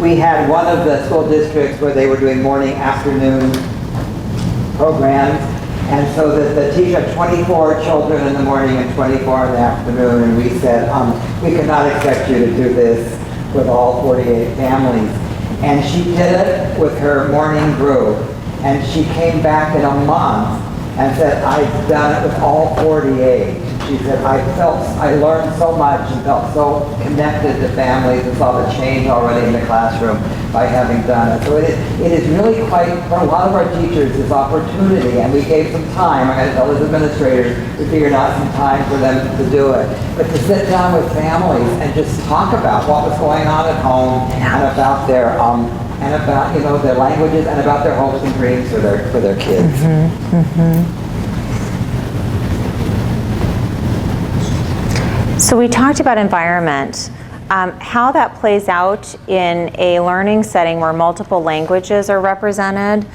we had one of the school districts where they were doing morning, afternoon programs, and so that the teacher had 24 children in the morning and 24 in the afternoon, and we said, we could not expect you to do this with all 48 families. And she did it with her morning group, and she came back in a month and said, I've done it with all 48. She said, I learned so much and felt so connected to families and saw the change already in the classroom by having done it. So it is really quite, for a lot of our teachers, this opportunity, and we gave some time, I had to tell as administrators, we figured out some time for them to do it. But to sit down with families and just talk about what was going on at home and about their, and about, their languages and about their hopes and dreams for their kids. Mm-hmm. Mm-hmm. So we talked about environment, how that plays out in a learning setting where multiple languages are represented.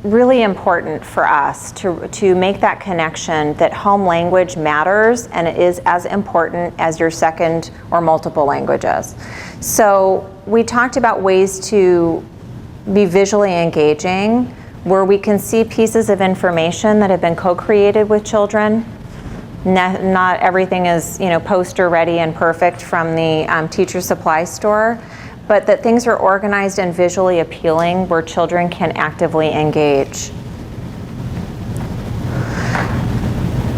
Really important for us to make that connection that home language matters and it is as important as your second or multiple languages. So we talked about ways to be visually engaging where we can see pieces of information that have been co-created with children. Not everything is, poster ready and perfect from the teacher supply store, but that things are organized and visually appealing where children can actively engage.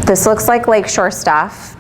This looks like Lakeshore stuff,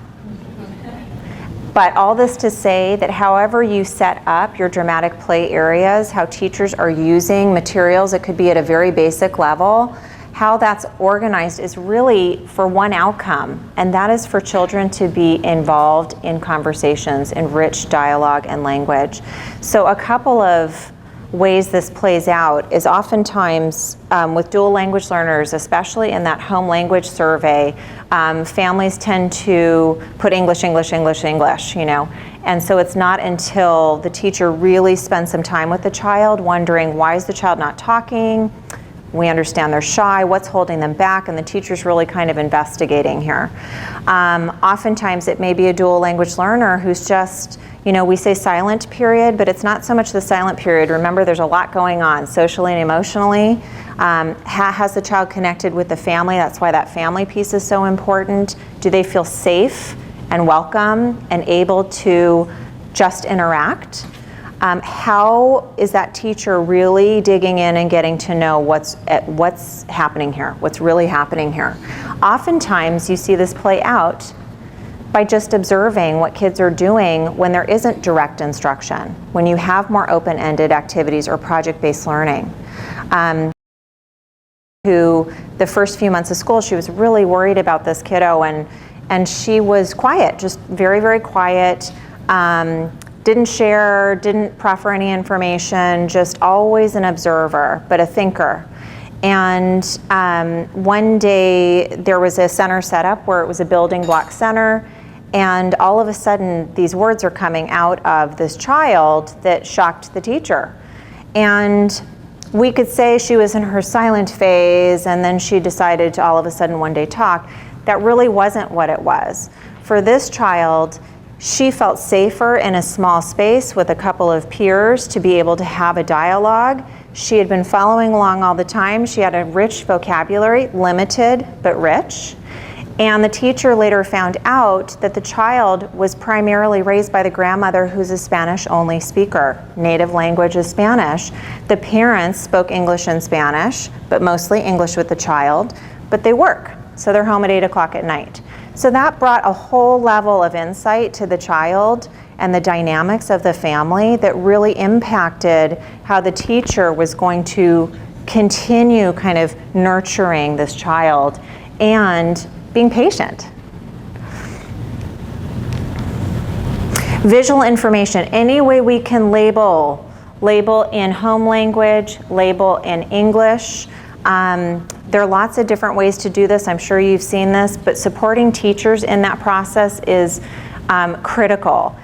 but all this to say that however you set up your dramatic play areas, how teachers are using materials, it could be at a very basic level, how that's organized is really for one outcome, and that is for children to be involved in conversations, in rich dialogue and language. So a couple of ways this plays out is oftentimes with dual language learners, especially in that home language survey, families tend to put English, English, English, English, and so it's not until the teacher really spends some time with the child wondering, why is the child not talking? We understand they're shy, what's holding them back, and the teacher's really kind of investigating here. Oftentimes it may be a dual language learner who's just, we say silent period, but it's not so much the silent period. Remember, there's a lot going on socially and emotionally. Has the child connected with the family? That's why that family piece is so important. Do they feel safe and welcome and able to just interact? How is that teacher really digging in and getting to know what's happening here, what's really happening here? Oftentimes you see this play out by just observing what kids are doing when there isn't direct instruction, when you have more open-ended activities or project-based learning. Who the first few months of school, she was really worried about this kiddo, and she was quiet, just very, very quiet. Didn't share, didn't proffer any information, just always an observer, but a thinker. And one day there was a center set up where it was a building block center, and all of a sudden these words are coming out of this child that shocked the teacher. And we could say she was in her silent phase and then she decided to all of a sudden one day talk. That really wasn't what it was. For this child, she felt safer in a small space with a couple of peers to be able to have a dialogue. She had been following along all the time. She had a rich vocabulary, limited but rich. And the teacher later found out that the child was primarily raised by the grandmother who's a Spanish-only speaker. Native language is Spanish. The parents spoke English and Spanish, but mostly English with the child, but they work, so they're home at 8 o'clock at night. So that brought a whole level of insight to the child and the dynamics of the family that really impacted how the teacher was going to continue kind of nurturing this child and being patient. Visual information, any way we can label in home language, label in English. There are lots of different ways to do this. I'm sure you've seen this, but supporting teachers in that process is critical,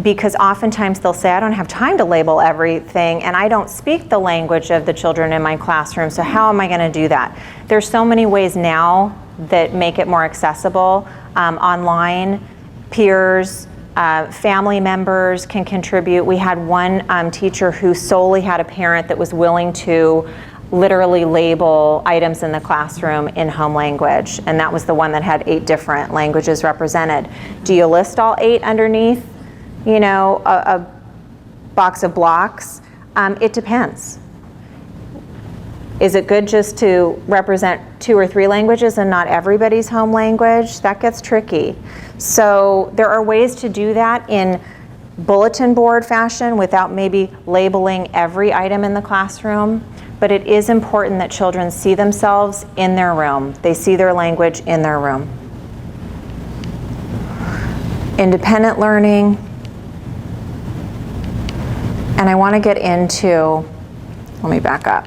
because oftentimes they'll say, I don't have time to label everything and I don't speak the language of the children in my classroom, so how am I going to do that? There's so many ways now that make it more accessible. Online, peers, Family members can contribute. We had one teacher who solely had a parent that was willing to literally label items in the classroom in home language, and that was the one that had 8 different languages represented. Do you list all 8 underneath, you know, a box of blocks? It depends. Is it good just to represent 2 or 3 languages and not everybody's home language? That gets tricky. So there are ways to do that in bulletin board fashion without maybe labeling every item in the classroom. But it is important that children see themselves in their room. They see their language in their room. Independent learning. And I want to get into, let me back up.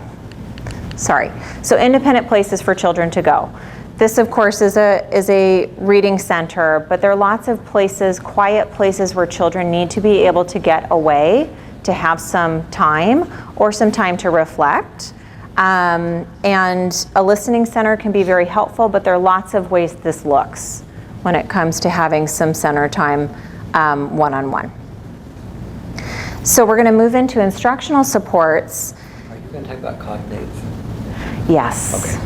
Sorry. So independent places for children to go. This, of course, is a reading center, but there are lots of places, quiet places where children need to be able to get away, to have some time or some time to reflect. And a listening center can be very helpful, but there are lots of ways this looks when it comes to having some center time one-on-one. So we're going to move into instructional supports. Are you going to talk about cognates? Yes. Okay.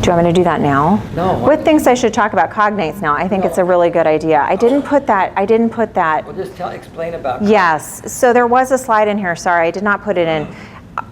Do you want me to do that now? No. Whit thinks I should talk about cognates now. I think it's a really good idea. I didn't put that. Well, just explain about Yes. So there was a slide in here. Sorry, I did not put it in.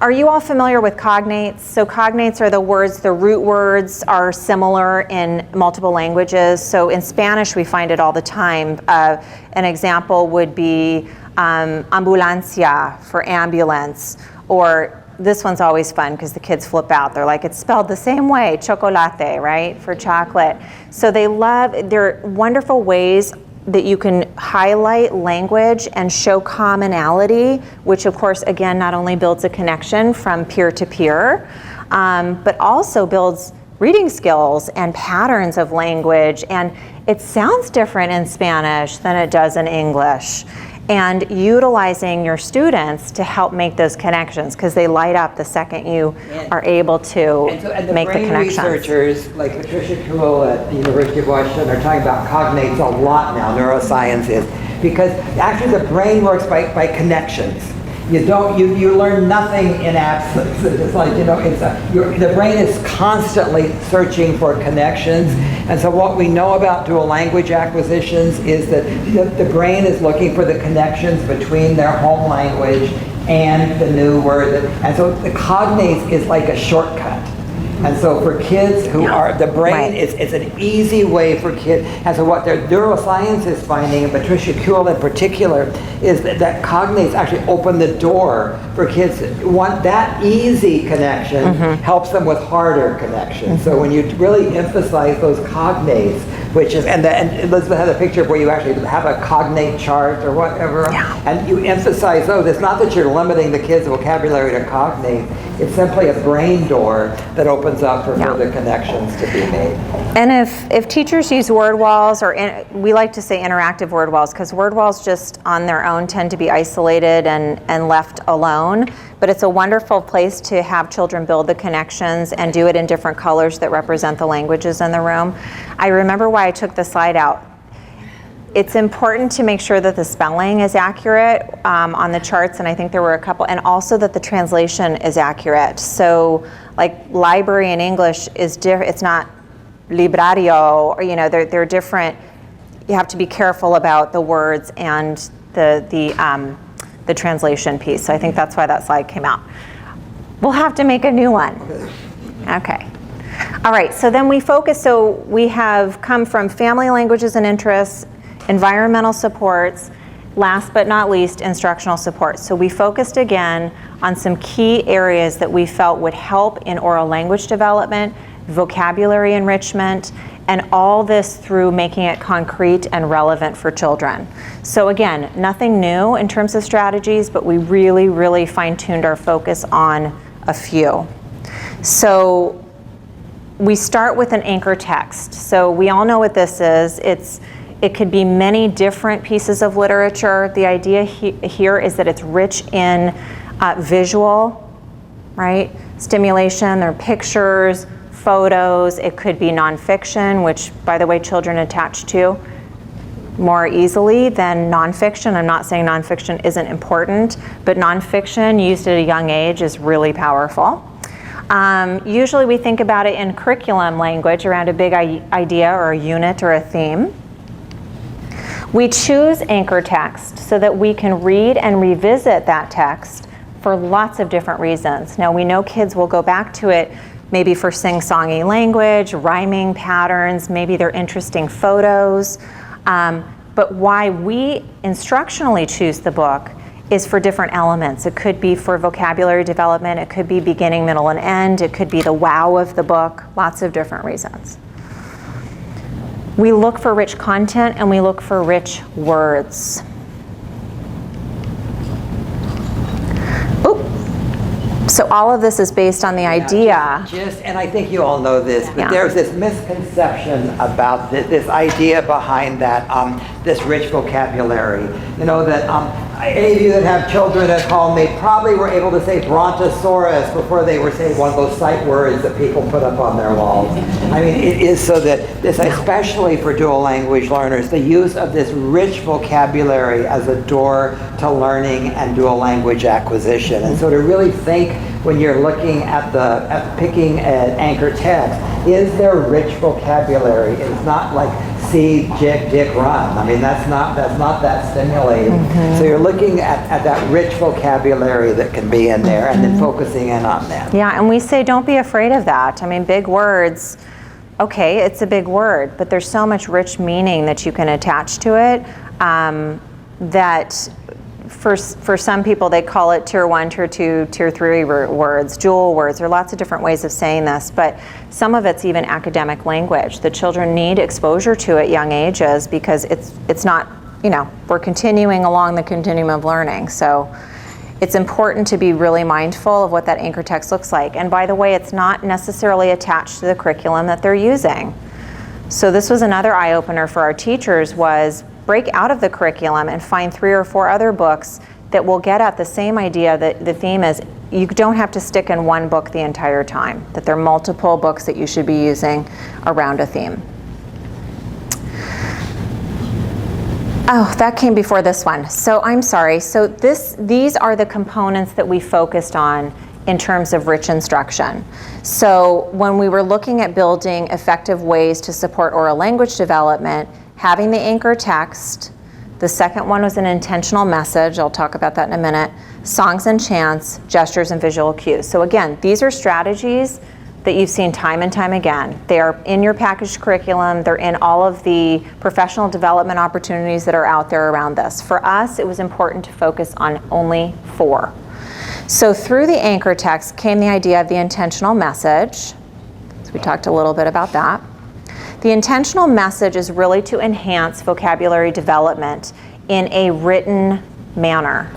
Are you all familiar with cognates? So cognates are the words, the root words are similar in multiple languages. So in Spanish, we find it all the time. An example would be ambulancia for ambulance, or this one's always fun because the kids flip out. They're like, it's spelled the same way, chocolate, right, for chocolate. So they're wonderful ways that you can highlight language and show commonality, which of course, again, not only builds a connection from peer to peer, but also builds reading skills and patterns of language. And it sounds different in Spanish than it does in English. And utilizing your students to help make those connections, because they light up the second you are able to make the connections. Researchers like Patricia Kuhl at the University of Washington are talking about cognates a lot now, neuroscience is, because actually the brain works by connections. You learn nothing in absence. It's like, you know, the brain is constantly searching for connections. And so what we know about dual language acquisitions is that the brain is looking for the connections between their home language and the new word. And so the cognates is like a shortcut. And so for kids who are, the brain is an easy way for kids. And so what their neuroscience is finding, and Patricia Kuhl in particular, is that cognates actually open the door for kids. That easy connection helps them with harder connections. So when you really emphasize those cognates, which is, and Elizabeth had a picture where you actually have a cognate chart or whatever, and you emphasize those. It's not that you're limiting the kids' vocabulary to cognate. It's simply a brain door that opens up for further connections to be made. And if teachers use word walls, or we like to say interactive word walls, because word walls just on their own tend to be isolated and left alone. But it's a wonderful place to have children build the connections and do it in different colors that represent the languages in the room. I remember why I took the slide out. It's important to make sure that the spelling is accurate on the charts, and I think there were a couple, and also that the translation is accurate. So like library in English is different, it's not librario, or, you know, they're different. You have to be careful about the words and the translation piece. So I think that's why that slide came out. We'll have to make a new one. Okay. All right, so then we focus, so we have come from family languages and interests, environmental supports, last but not least, instructional supports. So we focused again on some key areas that we felt would help in oral language development, vocabulary enrichment, and all this through making it concrete and relevant for children. So again, nothing new in terms of strategies, but we really, really fine-tuned our focus on a few. So we start with an anchor text. So we all know what this is. It could be many different pieces of literature. The idea here is that it's rich in visual, right? Stimulation, there are pictures, photos. It could be nonfiction, which, by the way, children attach to. more easily than nonfiction. I'm not saying nonfiction isn't important, but nonfiction used at a young age is really powerful. Usually we think about it in curriculum language around a big idea or a unit or a theme. We choose anchor text so that we can read and revisit that text for lots of different reasons. Now we know kids will go back to it maybe for sing-songy language, rhyming patterns, maybe they're interesting photos. But why we instructionally choose the book is for different elements. It could be for vocabulary development, it could be beginning, middle, and end, it could be the wow of the book, lots of different reasons. We look for rich content and we look for rich words. So all of this is based on the idea. And I think you all know this, but there's this misconception about this idea behind that, this rich vocabulary. You know, that any of you that have children at home, they probably were able to say brontosaurus before they were saying one of those sight words that people put up on their walls. I mean, it is so that this, especially for dual language learners, the use of this rich vocabulary as a door to learning and dual language acquisition. And so to really think when you're looking at picking an anchor text, is there rich vocabulary? It's not like see, jig, dick, run. I mean, that's not that stimulating. So you're looking at that rich vocabulary that can be in there and then focusing in on that. Yeah, and we say don't be afraid of that. I mean, big words, okay, it's a big word, but there's so much rich meaning that you can attach to it that for some people they call it tier 1, tier 2, tier 3 words, dual words. There are lots of different ways of saying this, but some of it's even academic language. The children need exposure to at young ages because it's not, you know, we're continuing along the continuum of learning. So it's important to be really mindful of what that anchor text looks like. And by the way, it's not necessarily attached to the curriculum that they're using. So this was another eye-opener for our teachers, was break out of the curriculum and find 3 or 4 other books that will get at the same idea that the theme is you don't have to stick in one book the entire time, that there are multiple books that you should be using around a theme. Oh, that came before this one. So I'm sorry. So these are the components that we focused on in terms of rich instruction. So when we were looking at building effective ways to support oral language development, having the anchor text, the second one was an intentional message, I'll talk about that in a minute, songs and chants, gestures and visual cues. So again, these are strategies that you've seen time and time again. They are in your packaged curriculum, they're in all of the professional development opportunities that are out there around this. For us, it was important to focus on only 4. So through the anchor text came the idea of the intentional message. So we talked a little bit about that. The intentional message is really to enhance vocabulary development in a written manner,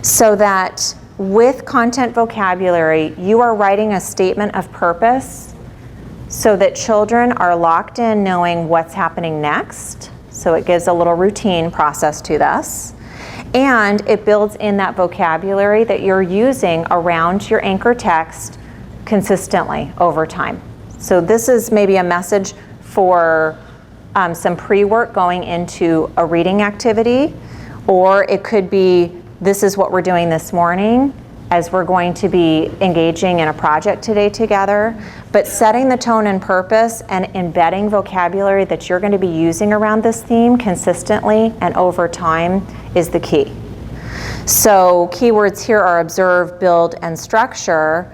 so that with content vocabulary, you are writing a statement of purpose so that children are locked in knowing what's happening next. So it gives a little routine process to this. And it builds in that vocabulary that you're using around your anchor text consistently over time. So this is maybe a message for some pre-work going into a reading activity, or it could be, this is what we're doing this morning as we're going to be engaging in a project today together. But setting the tone and purpose and embedding vocabulary that you're going to be using around this theme consistently and over time is the key. So keywords here are observe, build, and structure.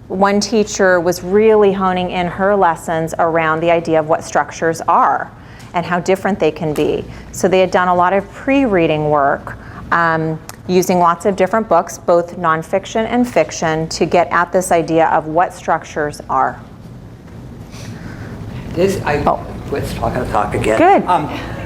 One teacher was really honing in her lessons around the idea of what structures are and how different they can be. So they had done a lot of pre-reading work using lots of different books, both nonfiction and fiction, to get at this idea of what structures are. Whit's going to talk again. Good.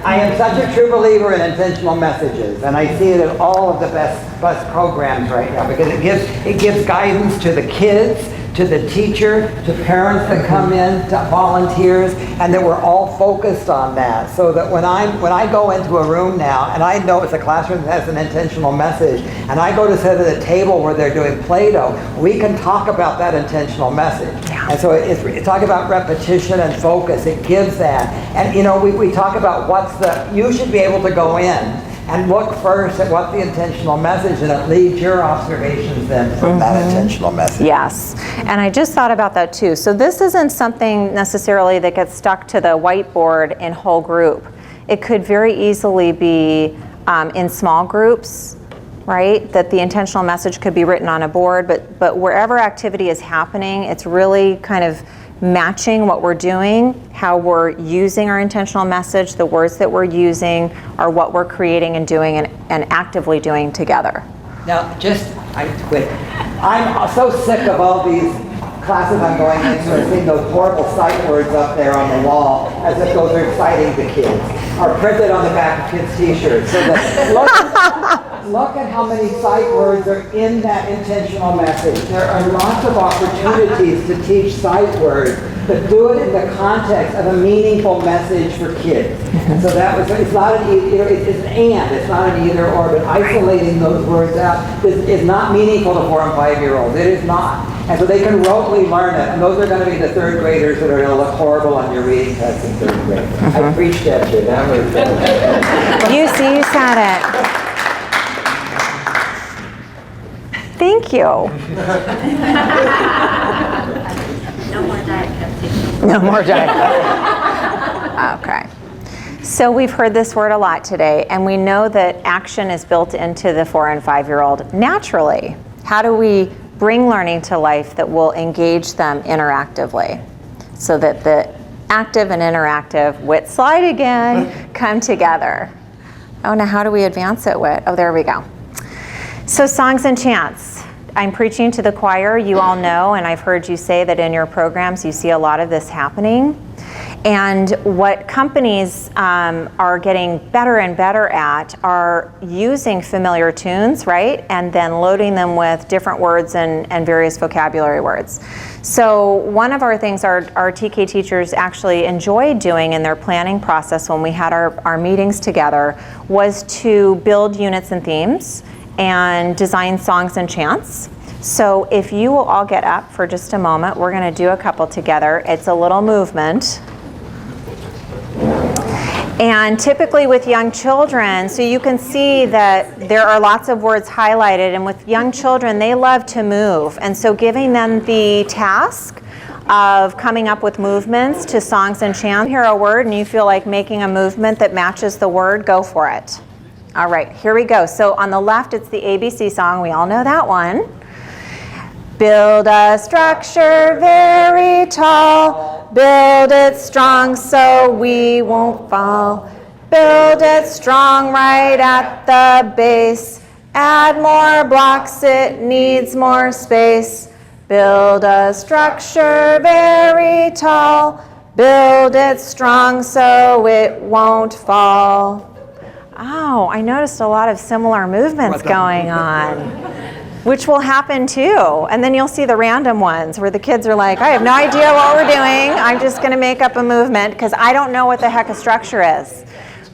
I am such a true believer in intentional messages, and I see it in all of the best programs right now because it gives guidance to the kids, to the teacher, to parents that come in, to volunteers, and that we're all focused on that. So that when I go into a room now, and I know it's a classroom that has an intentional message, and I go to sit at a table where they're doing Play-Doh, we can talk about that intentional message. Yeah. And so it's talk about repetition and focus. It gives that. And we talk about you should be able to go in and look first at what the intentional message, and it leads your observations then from that intentional message. Yes, and I just thought about that too. So this isn't something necessarily that gets stuck to the whiteboard in whole group. It could very easily be in small groups, right? That the intentional message could be written on a board, but wherever activity is happening, it's really kind of matching what we're doing, how we're using our intentional message, the words that we're using are what we're creating and doing and actively doing together. Now, I quit. I'm so sick of all these classes I'm going into and seeing those horrible sight words up there on the wall as if those are exciting to kids, or printed on the back of kids' t-shirts. So look at how many sight words are in that intentional message. There are lots of opportunities to teach sight words, but do it in the context of a meaningful message for kids. And so it's not it's an and, it's not an either or, but isolating those words out is not meaningful to 4 and 5-year-olds. It is not. And so they can rotely learn it, and those are going to be the 3rd graders that are going to look horrible on your reading test in 3rd grade. I preached that shit. That was You said it. Thank you. No more Diet Pepsi. No more Diet Coke. Okay. So we've heard this word a lot today, and we know that action is built into the 4 and 5-year-old naturally. How do we bring learning to life that will engage them interactively so that the active and interactive, Whit slide again, come together? Oh, now how do we advance it, Whit? Oh, there we go. So songs and chants. I'm preaching to the choir, you all know, and I've heard you say that in your programs you see a lot of this happening. And what companies are getting better and better at are using familiar tunes, right? And then loading them with different words and various vocabulary words. So one of our things our TK teachers actually enjoyed doing in their planning process when we had our meetings together was to build units and themes and design songs and chants. So if you will all get up for just a moment, we're going to do a couple together. It's a little movement. And typically with young children, so you can see that there are lots of words highlighted, and with young children, they love to move. And so giving them the task of coming up with movements to songs and chants. Hear a word and you feel like making a movement that matches the word, go for it. All right, here we go. So on the left, it's the ABC song. We all know that one. Build a structure very tall. Build it strong so we won't fall. Build it strong right at the base. Add more blocks, it needs more space. Build a structure very tall. Build it strong so it won't fall. Oh, I noticed a lot of similar movements going on, which will happen too. And then you'll see the random ones where the kids are like, I have no idea what we're doing. I'm just going to make up a movement because I don't know what the heck a structure is.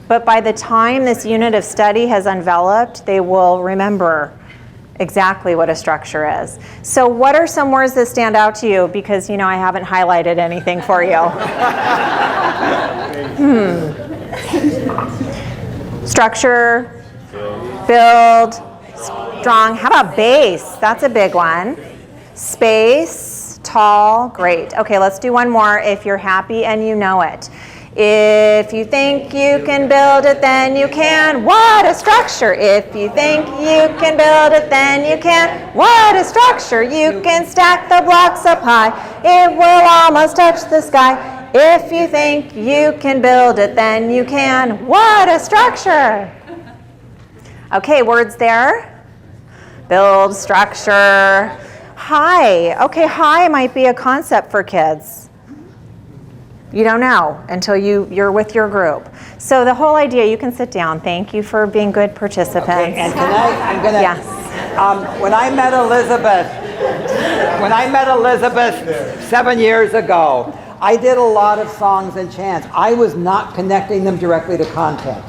But by the time this unit of study has enveloped, they will remember exactly what a structure is. So what are some words that stand out to you? Because, you know, I haven't highlighted anything for you. Structure, build, strong. How about base? That's a big one. Space, tall, great. Okay, let's do one more if you're happy and you know it. If you think you can build it, then you can. What a structure. If you think you can build it, then you can. What a structure. You can stack the blocks up high. It will almost touch the sky. If you think you can build it, then you can. What a structure. Okay, words there. Build, structure. High. Okay, high might be a concept for kids. You don't know until you're with your group. So the whole idea, you can sit down. Thank you for being good participants. Okay, and tonight I'm going to, yes. When I met Elizabeth, when I met Elizabeth 7 years ago, I did a lot of songs and chants. I was not connecting them directly to content.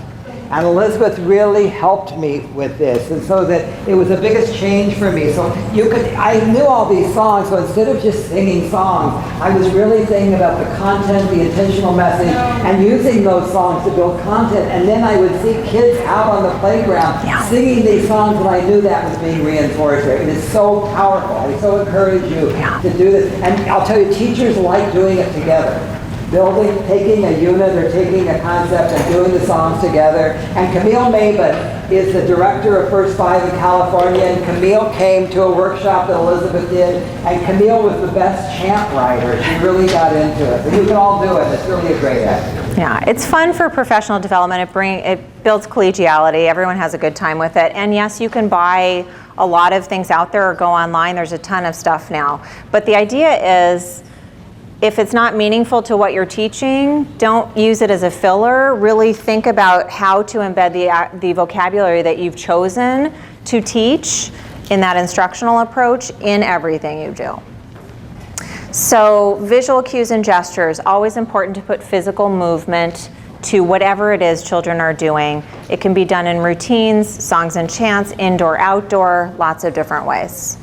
And Elizabeth really helped me with this, and so that it was the biggest change for me. So I knew all these songs, so instead of just singing songs, I was really thinking about the content, the intentional message, and using those songs to build content. And then I would see kids out on the playground singing these songs, and I knew that was being reinforced there. It is so powerful. I so encourage you to do this. And I'll tell you, teachers like doing it together. Taking a unit or taking a concept and doing the songs together. And Camille Mabin is the director of First Five in California, and Camille came to a workshop that Elizabeth did, and Camille was the best chant writer. She really got into it. So you can all do it. It's really a great idea. Yeah, it's fun for professional development. It builds collegiality. Everyone has a good time with it. And yes, you can buy a lot of things out there or go online. There's a ton of stuff now. But the idea is, if it's not meaningful to what you're teaching, don't use it as a filler. Really think about how to embed the vocabulary that you've chosen to teach in that instructional approach in everything you do. So visual cues and gestures, always important to put physical movement to whatever it is children are doing. It can be done in routines, songs and chants, indoor, outdoor, lots of different ways.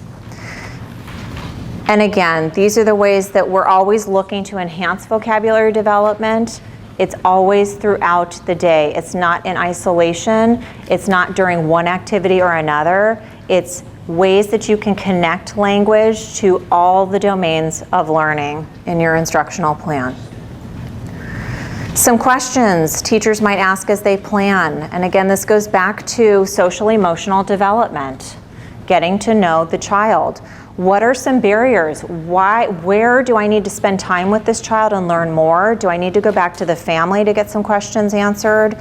And again, these are the ways that we're always looking to enhance vocabulary development. It's always throughout the day. It's not in isolation. It's not during one activity or another. It's ways that you can connect language to all the domains of learning in your instructional plan. Some questions teachers might ask as they plan. And again, this goes back to social-emotional development, getting to know the child. What are some barriers? Where do I need to spend time with this child and learn more? Do I need to go back to the family to get some questions answered?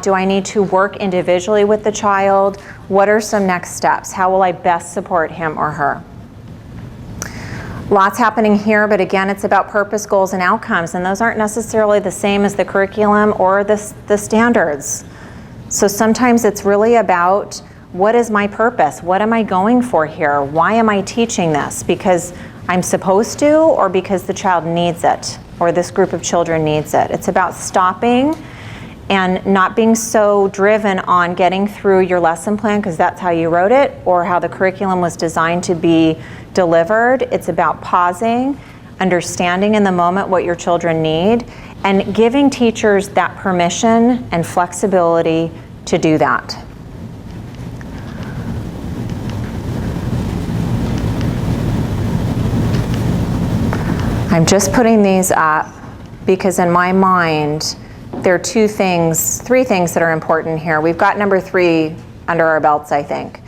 Do I need to work individually with the child? What are some next steps? How will I best support him or her? Lots happening here, but again, it's about purpose, goals, and outcomes, and those aren't necessarily the same as the curriculum or the standards. So sometimes it's really about, what is my purpose? What am I going for here? Why am I teaching this? Because I'm supposed to, or because the child needs it, or this group of children needs it? It's about stopping and not being so driven on getting through your lesson plan because that's how you wrote it or how the curriculum was designed to be delivered. It's about pausing, understanding in the moment what your children need, and giving teachers that permission and flexibility to do that. I'm just putting these up because in my mind, there are three things that are important here. We've got number 3 under our belts, I think.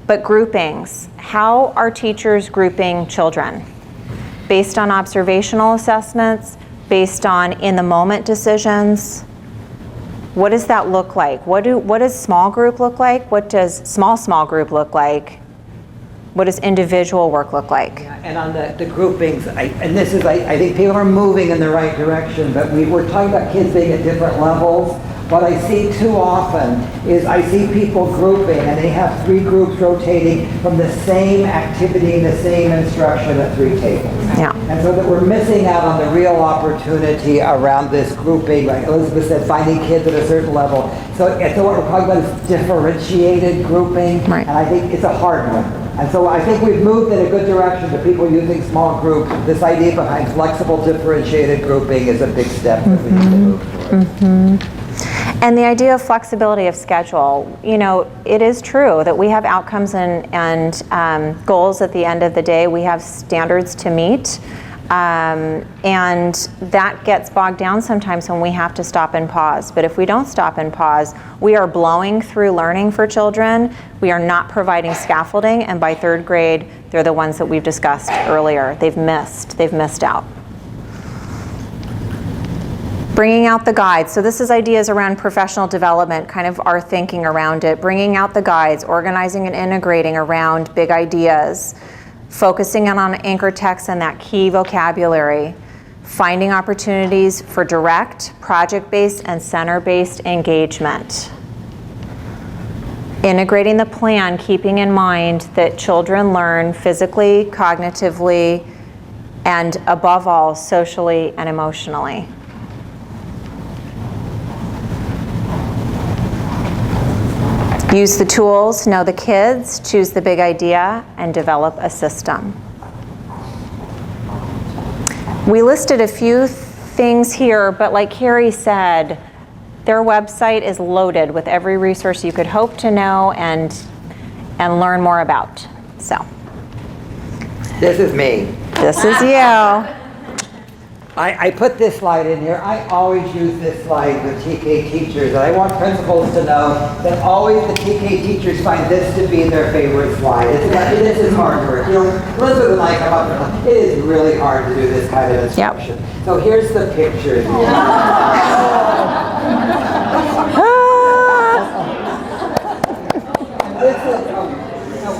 But groupings. How are teachers grouping children? Based on observational assessments, based on in-the-moment decisions? What does that look like? What does small group look like? What does small group look like? What does individual work look like? Yeah, and on the groupings, I think people are moving in the right direction, but we're talking about kids being at different levels. What I see too often is I see people grouping, and they have 3 groups rotating from the same activity and the same instruction at 3 tables. Yeah. And so that we're missing out on the real opportunity around this grouping, like Elizabeth said, finding kids at a certain level. So what we're talking about is differentiated grouping, right. And I think it's a hard one. And so I think we've moved in a good direction to people using small groups. This idea behind flexible differentiated grouping is a big step that we need to move forward. Mm-hmm. And the idea of flexibility of schedule, it is true that we have outcomes and goals at the end of the day. We have standards to meet. And that gets bogged down sometimes when we have to stop and pause. But if we don't stop and pause, we are blowing through learning for children. We are not providing scaffolding, and by 3rd grade, they're the ones that we've discussed earlier. They've missed out. Bringing out the guides. So this is ideas around professional development, kind of our thinking around it. Bringing out the guides, organizing and integrating around big ideas. Focusing on anchor text and that key vocabulary, finding opportunities for direct, project-based, and center-based engagement. Integrating the plan, keeping in mind that children learn physically, cognitively, and above all, socially and emotionally. Use the tools, know the kids, choose the big idea, and develop a system. We listed a few things here, but like Carrie said, their website is loaded with every resource you could hope to know and learn more about. So, This is me. this is you. I put this slide in here. I always use this slide with TK teachers. And I want principals to know that always the TK teachers find this to be their favorite slide. This is hard work. You know, Elizabeth and I come up with it is really hard to do this kind of instruction. Yep. So here's the picture. This is,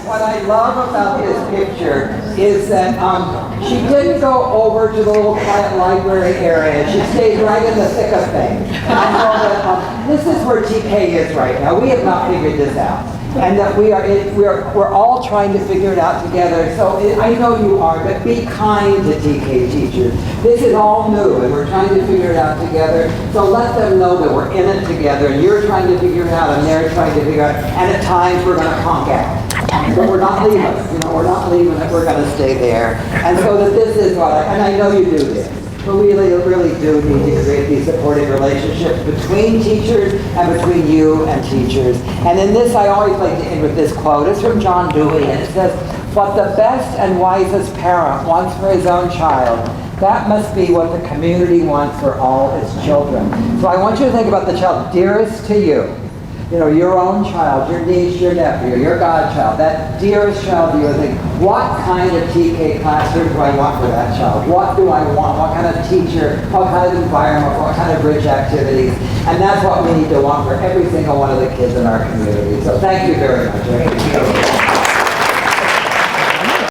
what I love about this picture is that she didn't go over to the little quiet library area. She stayed right in the thick of things. I know that this is where TK is right now. We have not figured this out. And that we're all trying to figure it out together. So I know you are, but be kind to TK teachers. This is all new, and we're trying to figure it out together. So let them know that we're in it together, and you're trying to figure it out, and they're trying to figure it out. And at times we're going to conk out. But we're not leaving. You know, we're not leaving it. We're going to stay there. And so that this is what and I know you do this. But we really do need to create these supportive relationships between teachers and between you and teachers. And in this, I always like to end with this quote. It's from John Dewey, and it says, "What the best and wisest parent wants for his own child, that must be what the community wants for all its children." So I want you to think about the child dearest to you. You know, your own child, your niece, your nephew, your godchild, that dearest child to you, think, what kind of TK classroom do I want for that child? What do I want? What kind of teacher? What kind of environment? What kind of rich activities? And that's what we need to want for every single one of the kids in our community. So thank you very much.